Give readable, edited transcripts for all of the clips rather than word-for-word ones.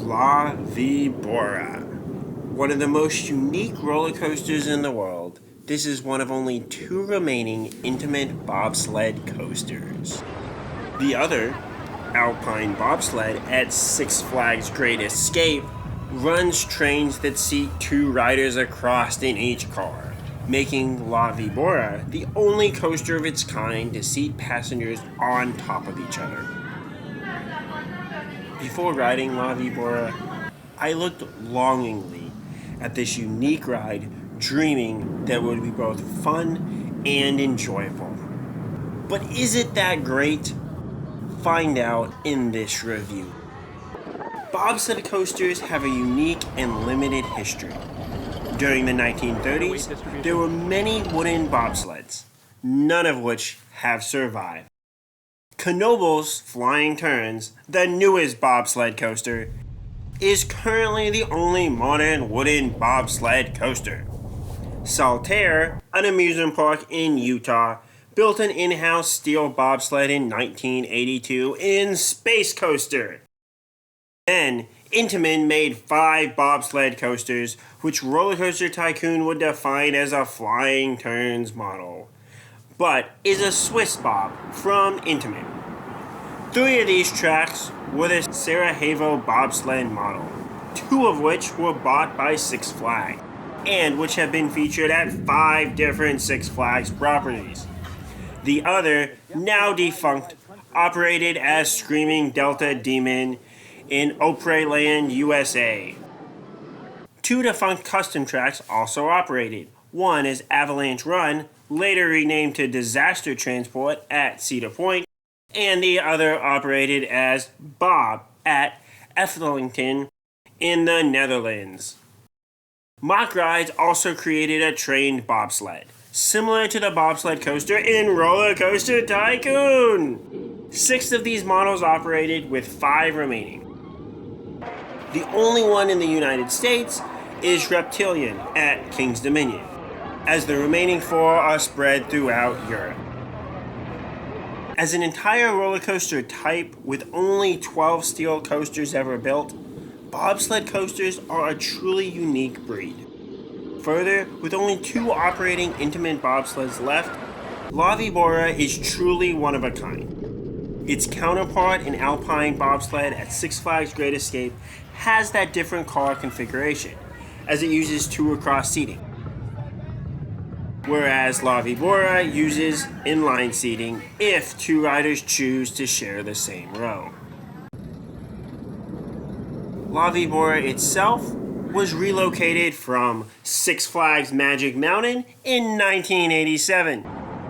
La Vibora. One of the most unique roller coasters in the world, this is one of only 2 remaining Intamin Bobsled coasters. The other, Alpine Bobsled at Six Flags Great Escape, runs trains that seat 2 riders across in each car, making La Vibora the only coaster of its kind to seat passengers on top of each other. Before riding La Vibora, I looked longingly at this unique ride, dreaming that it would be both fun and enjoyable. But is it that great? Find out in this review. Bobsled coasters have a unique and limited history. During the 1930s, there were many wooden bobsleds, none of which have survived. Knobel's Flying Turns, the newest bobsled coaster, is currently the only modern wooden bobsled coaster. Saltaire, an amusement park in Utah, built an in-house steel bobsled in 1982 in Space Coaster. Then, Intamin made 5 bobsled coasters, which Roller Coaster Tycoon would define as a Flying Turns model, but is a Swiss Bob from Intamin. 3 of these tracks were the Sarajevo bobsled model, 2 of which were bought by Six Flags, and which have been featured at 5 different Six Flags properties. The other, now defunct, operated as Screaming Delta Demon in Opryland, USA. 2 defunct custom tracks also operated. One is Avalanche Run, later renamed to Disaster Transport at Cedar Point, and the other operated as Bob at Ethelington in the Netherlands. Mock Rides also created a trained bobsled, similar to the bobsled coaster in Roller Coaster Tycoon. 6 of these models operated, with 5 remaining. The only one in the United States is Reptilian at King's Dominion, as the remaining 4 are spread throughout Europe. As an entire roller coaster type with only 12 steel coasters ever built, bobsled coasters are a truly unique breed. Further, with only 2 operating Intamin bobsleds left, La Vibora is truly one of a kind. Its counterpart in Alpine Bobsled at Six Flags Great Escape has that different car configuration, as it uses 2 across seating, whereas La Vibora uses inline seating if 2 riders choose to share the same row. La Vibora itself was relocated from Six Flags Magic Mountain in 1987.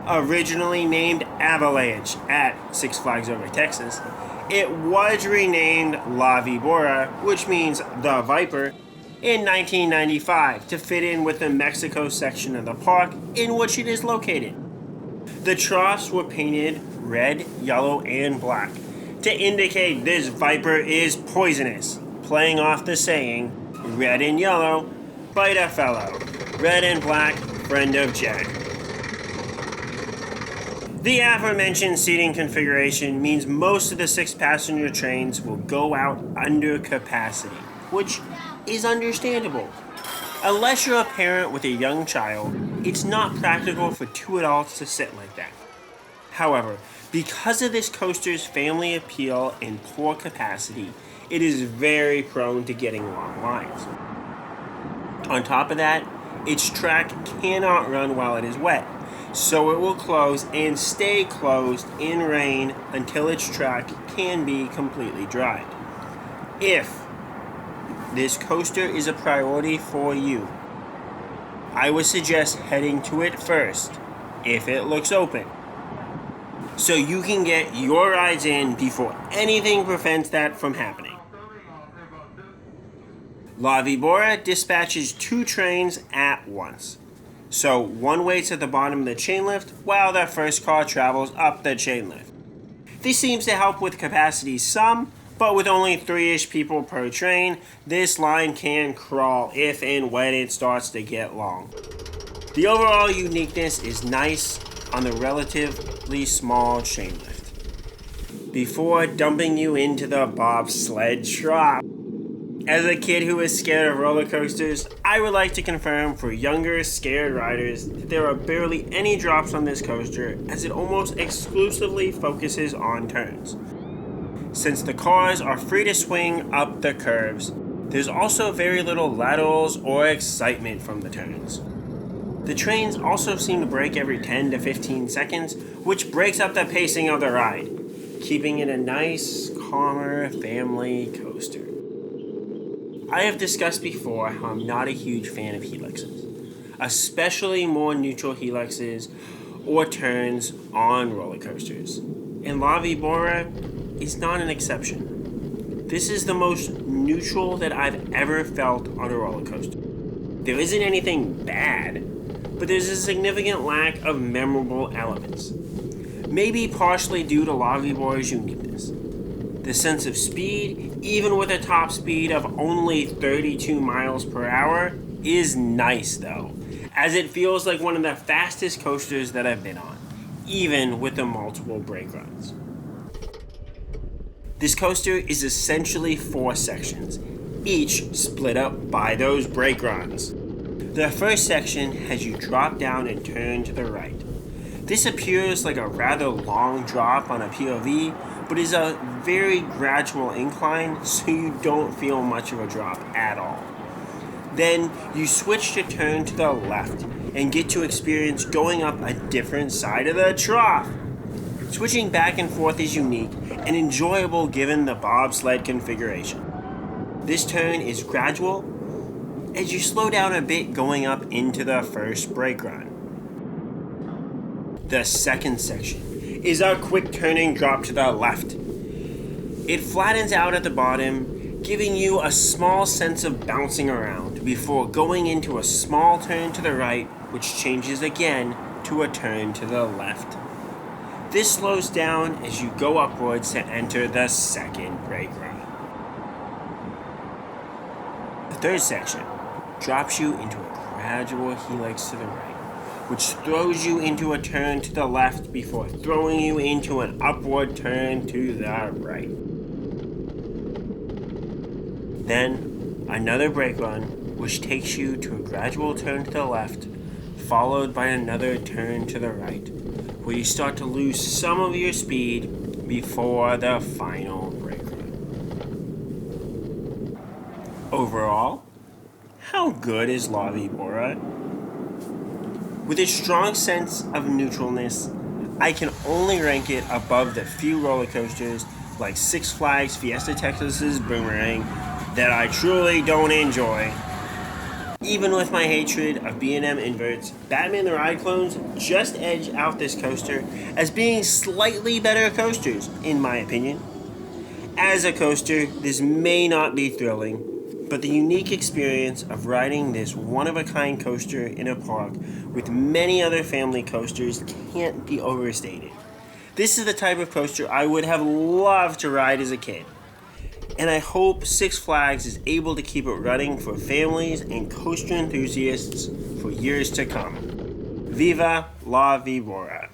Originally named Avalanche at Six Flags Over Texas, it was renamed La Vibora, which means the Viper, in 1995 to fit in with the Mexico section of the park in which it is located. The troughs were painted red, yellow, and black to indicate this Viper is poisonous, playing off the saying, red and yellow, bite a fellow, red and black, friend of Jack. The aforementioned seating configuration means most of the 6-passenger trains will go out under capacity, which is understandable. Unless you're a parent with a young child, it's not practical for 2 adults to sit like that. However, because of this coaster's family appeal and poor capacity, it is very prone to getting long lines. On top of that, its track cannot run while it is wet, so it will close and stay closed in rain until its track can be completely dried. If this coaster is a priority for you, I would suggest heading to it first, if it looks open, so you can get your rides in before anything prevents that from happening. La Vibora dispatches 2 trains at once. So one waits at the bottom of the chain lift while the first car travels up the chain lift. This seems to help with capacity some, but with only 3-ish people per train, this line can crawl if and when it starts to get long. The overall uniqueness is nice on the relatively small chain lift. Before dumping you into the bobsled trough, As a kid who is scared of roller coasters, I would like to confirm for younger, scared riders that there are barely any drops on this coaster as it almost exclusively focuses on turns. Since the cars are free to swing up the curves, there's also very little laterals or excitement from the turns. The trains also seem to brake every 10 to 15 seconds, which breaks up the pacing of the ride, keeping it a nice, calmer family coaster. I have discussed before how I'm not a huge fan of helixes, especially more neutral helixes or turns on roller coasters. And La Vibora is not an exception. This is the most neutral that I've ever felt on a roller coaster. There isn't anything bad, but there's a significant lack of memorable elements. Maybe partially due to La Vibora's uniqueness. The sense of speed, even with a top speed of only 32 miles per hour, is nice though, as it feels like one of the fastest coasters that I've been on, even with the multiple brake runs. This coaster is essentially 4 sections, each split up by those brake runs. The first section has you drop down and turn to the right. This appears like a rather long drop on a POV, but is a very gradual incline, so you don't feel much of a drop at all. Then you switch to turn to the left and get to experience going up a different side of the trough. Switching back and forth is unique and enjoyable given the bobsled configuration. This turn is gradual as you slow down a bit going up into the first brake run. The second section is a quick turning drop to the left. It flattens out at the bottom, giving you a small sense of bouncing around before going into a small turn to the right, which changes again to a turn to the left. This slows down as you go upwards to enter the second brake run. The third section drops you into a gradual helix to the right, which throws you into a turn to the left before throwing you into an upward turn to the right. Then, another brake run, which takes you to a gradual turn to the left, followed by another turn to the right, where you start to lose some of your speed before the final brake run. Overall, how good is La Vibora? With its strong sense of neutralness, I can only rank it above the few roller coasters like Six Flags Fiesta Texas's Boomerang that I truly don't enjoy. Even with my hatred of B&M inverts, Batman the Ride clones just edge out this coaster as being slightly better coasters, in my opinion. As a coaster, this may not be thrilling, but the unique experience of riding this one-of-a-kind coaster in a park with many other family coasters can't be overstated. This is the type of coaster I would have loved to ride as a kid, and I hope Six Flags is able to keep it running for families and coaster enthusiasts for years to come. Viva La Vibora!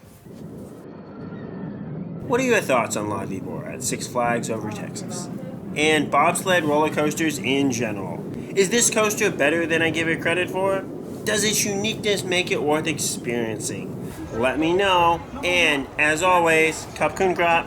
What are your thoughts on La Vibora at Six Flags Over Texas? And bobsled roller coasters in general. Is this coaster better than I give it credit for? Does its uniqueness make it worth experiencing? Let me know, and as always, Cup Kun Krop.